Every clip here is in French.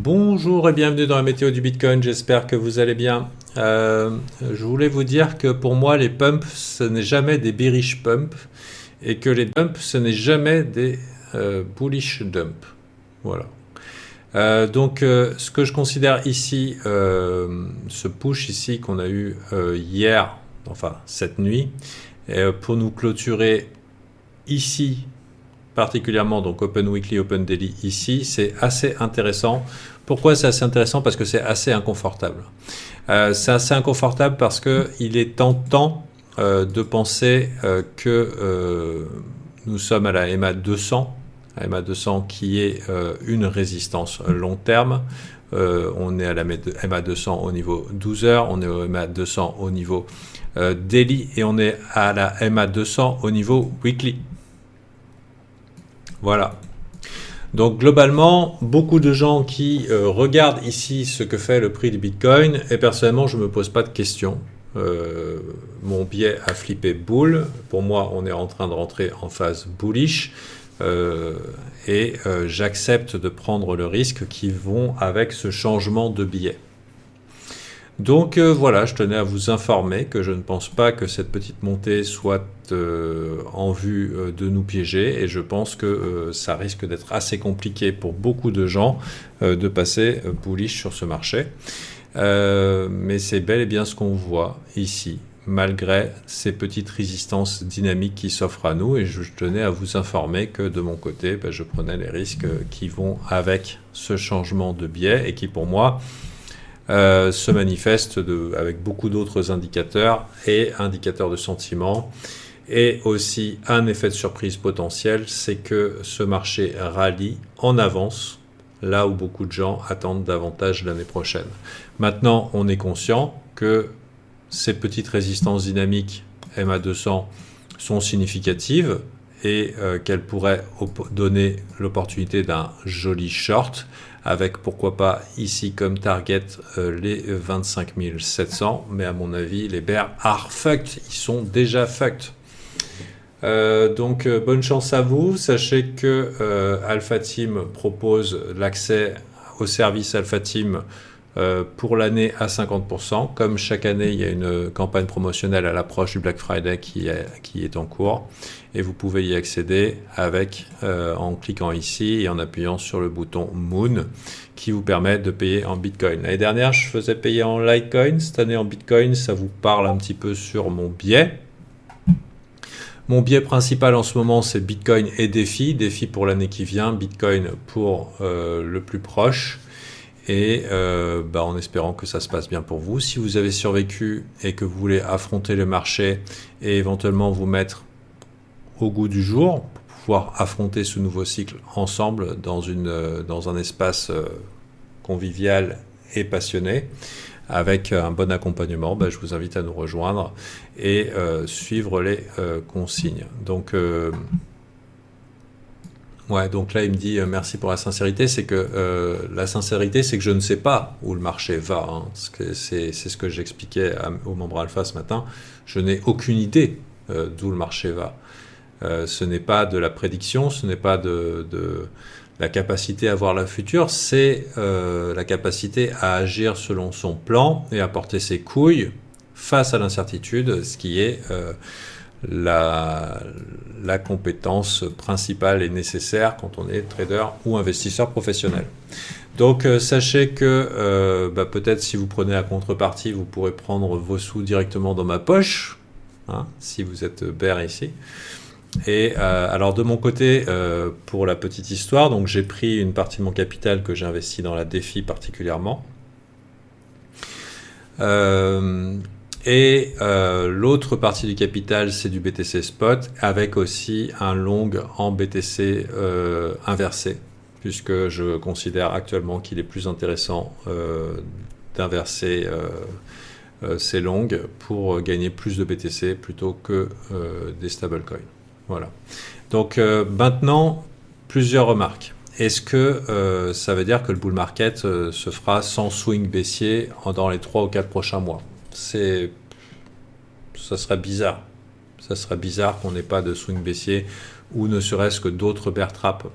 Bonjour et bienvenue dans la météo du Bitcoin, j'espère que vous allez bien. Je voulais vous dire que pour moi les pumps ce n'est jamais des bearish pumps et que les dumps ce n'est jamais des bullish dumps. Voilà. Ce que je considère ici, ce push ici qu'on a eu hier, enfin cette nuit, pour nous clôturer ici, particulièrement donc Open Weekly, Open Daily ici, c'est assez intéressant. Pourquoi c'est assez intéressant? Parce que c'est assez inconfortable. C'est assez inconfortable parce qu'il est tentant de penser que nous sommes à la EMA 200, la EMA 200 qui est une résistance long terme. On est à la EMA 200 au niveau 12 heures, on est au EMA 200 au niveau daily et on est à la EMA 200 au niveau weekly. Voilà. Donc globalement, beaucoup de gens qui regardent ici ce que fait le prix du Bitcoin, et personnellement, je ne me pose pas de questions. Mon biais a flippé bull. Pour moi, on est en train de rentrer en phase bullish. J'accepte de prendre le risque qui vont avec ce changement de biais. Donc voilà, je tenais à vous informer que je ne pense pas que cette petite montée soit en vue de nous piéger et je pense que ça risque d'être assez compliqué pour beaucoup de gens de passer bullish sur ce marché. Mais c'est bel et bien ce qu'on voit ici, malgré ces petites résistances dynamiques qui s'offrent à nous et je tenais à vous informer que de mon côté, je prenais les risques qui vont avec ce changement de biais et qui pour moi se manifeste avec beaucoup d'autres indicateurs et indicateurs de sentiment et aussi un effet de surprise potentiel, c'est que ce marché rallie en avance là où beaucoup de gens attendent davantage l'année prochaine. Maintenant, on est conscient que ces petites résistances dynamiques EMA 200 sont significatives et qu'elles pourraient donner l'opportunité d'un joli short avec pourquoi pas ici comme target les 25 700, mais à mon avis les bears are fucked, ils sont déjà fucked. Bonne chance à vous, sachez que Alpha Team propose l'accès au service Alpha Team pour l'année à 50%. Comme chaque année, il y a une campagne promotionnelle à l'approche du Black Friday qui est en cours. Et vous pouvez y accéder en cliquant ici et en appuyant sur le bouton Moon qui vous permet de payer en Bitcoin. L'année dernière, je faisais payer en Litecoin. Cette année, en Bitcoin, ça vous parle un petit peu sur mon biais. Mon biais principal en ce moment, c'est Bitcoin et DeFi. DeFi pour l'année qui vient, Bitcoin pour le plus proche. Et en espérant que ça se passe bien pour vous. Si vous avez survécu et que vous voulez affronter le marché et éventuellement vous mettre au goût du jour pour pouvoir affronter ce nouveau cycle ensemble dans un espace convivial et passionné avec un bon accompagnement, je vous invite à nous rejoindre et suivre les consignes. Donc là, il me dit merci pour la sincérité. C'est que la sincérité, c'est que je ne sais pas où le marché va. Hein. C'est ce que j'expliquais aux membres Alpha ce matin. Je n'ai aucune idée d'où le marché va. Ce n'est pas de la prédiction, ce n'est pas de la capacité à voir le futur, c'est la capacité à agir selon son plan et à porter ses couilles face à l'incertitude, ce qui est la compétence principale et nécessaire quand on est trader ou investisseur professionnel. Donc sachez que peut-être si vous prenez la contrepartie, vous pourrez prendre vos sous directement dans ma poche, hein, si vous êtes bear ici. Et alors de mon côté, pour la petite histoire, donc j'ai pris une partie de mon capital que j'ai investi dans la DeFi particulièrement. L'autre partie du capital, c'est du BTC Spot, avec aussi un long en BTC inversé, puisque je considère actuellement qu'il est plus intéressant d'inverser ces longues pour gagner plus de BTC plutôt que des stablecoins. Voilà. Donc maintenant, plusieurs remarques. Est-ce que ça veut dire que le bull market se fera sans swing baissier dans les 3 ou 4 prochains mois? Ça serait bizarre. Ça serait bizarre qu'on n'ait pas de swing baissier ou ne serait-ce que d'autres bear traps.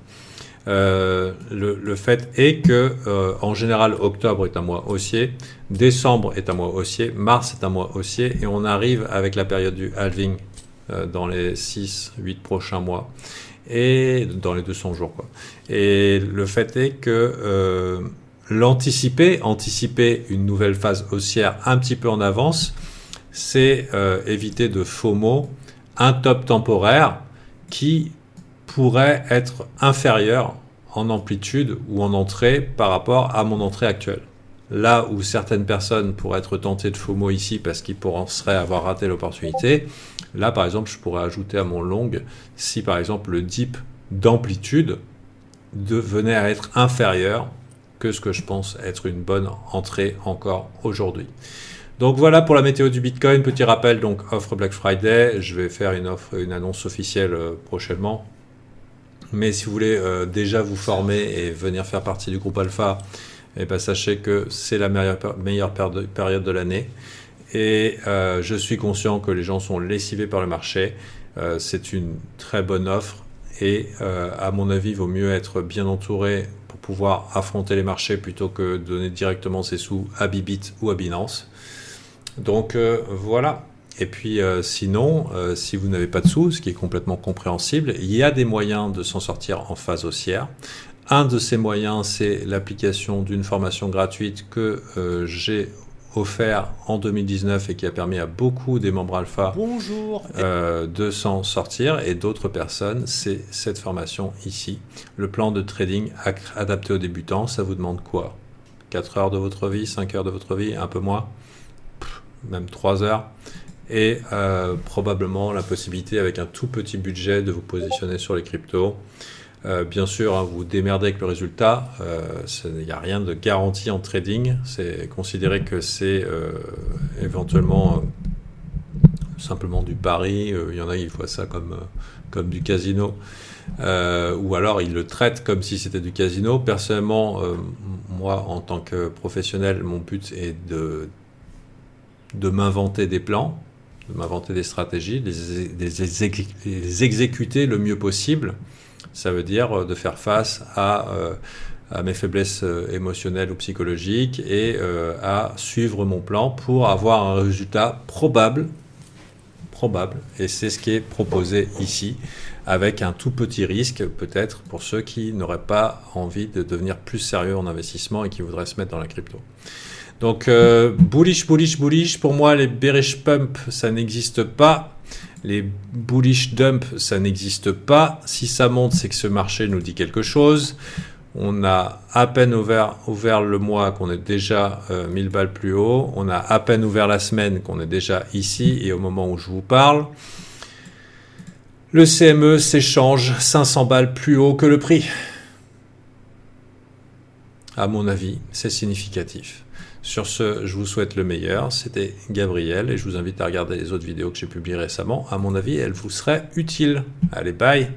Le fait est que, en général, octobre est un mois haussier, décembre est un mois haussier, mars est un mois haussier, et on arrive avec la période du halving dans les 6-8 prochains mois, et dans les 200 jours, quoi. Et le fait est que anticiper une nouvelle phase haussière un petit peu en avance, c'est éviter de FOMO un top temporaire qui pourrait être inférieur en amplitude ou en entrée par rapport à mon entrée actuelle. Là où certaines personnes pourraient être tentées de FOMO ici parce qu'ils penseraient avoir raté l'opportunité, là par exemple je pourrais ajouter à mon long si par exemple le dip d'amplitude venait à être inférieur que ce que je pense être une bonne entrée encore aujourd'hui. Donc voilà pour la météo du Bitcoin. Petit rappel, donc offre Black Friday. Je vais faire une annonce officielle prochainement. Mais si vous voulez déjà vous former et venir faire partie du groupe Alpha, eh ben, sachez que c'est la meilleure période de l'année. Et je suis conscient que les gens sont lessivés par le marché. C'est une très bonne offre. Et à mon avis, il vaut mieux être bien entouré pour pouvoir affronter les marchés plutôt que de donner directement ses sous à Bybit ou à Binance. Donc voilà. Et puis sinon, si vous n'avez pas de sous, ce qui est complètement compréhensible, il y a des moyens de s'en sortir en phase haussière. Un de ces moyens, c'est l'application d'une formation gratuite que j'ai offert en 2019 et qui a permis à beaucoup des membres alpha de s'en sortir, et d'autres personnes, c'est cette formation ici. Le plan de trading adapté aux débutants, ça vous demande quoi? 4 heures de votre vie, 5 heures de votre vie, un peu moins, même 3 heures, et probablement la possibilité avec un tout petit budget de vous positionner sur les cryptos. Bien sûr, hein, vous démerdez avec le résultat, il n'y a rien de garanti en trading, c'est considéré que c'est éventuellement simplement du pari, il y en a qui voient ça comme du casino, ou alors ils le traitent comme si c'était du casino. Personnellement, moi en tant que professionnel, mon but est de m'inventer des plans, de m'inventer des stratégies, les exécuter le mieux possible. Ça veut dire de faire face à mes faiblesses émotionnelles ou psychologiques et à suivre mon plan pour avoir un résultat probable. Et c'est ce qui est proposé ici, avec un tout petit risque peut-être pour ceux qui n'auraient pas envie de devenir plus sérieux en investissement et qui voudraient se mettre dans la crypto. Donc bullish. Pour moi, les bearish pump, ça n'existe pas. Les bullish dump, ça n'existe pas. Si ça monte, c'est que ce marché nous dit quelque chose. On a à peine ouvert le mois qu'on est déjà 1000 balles plus haut. On a à peine ouvert la semaine qu'on est déjà ici. Et au moment où je vous parle, le CME s'échange 500 balles plus haut que le prix. À mon avis, c'est significatif. Sur ce, je vous souhaite le meilleur. C'était Gabriel et je vous invite à regarder les autres vidéos que j'ai publiées récemment. À mon avis, elles vous seraient utiles. Allez, bye!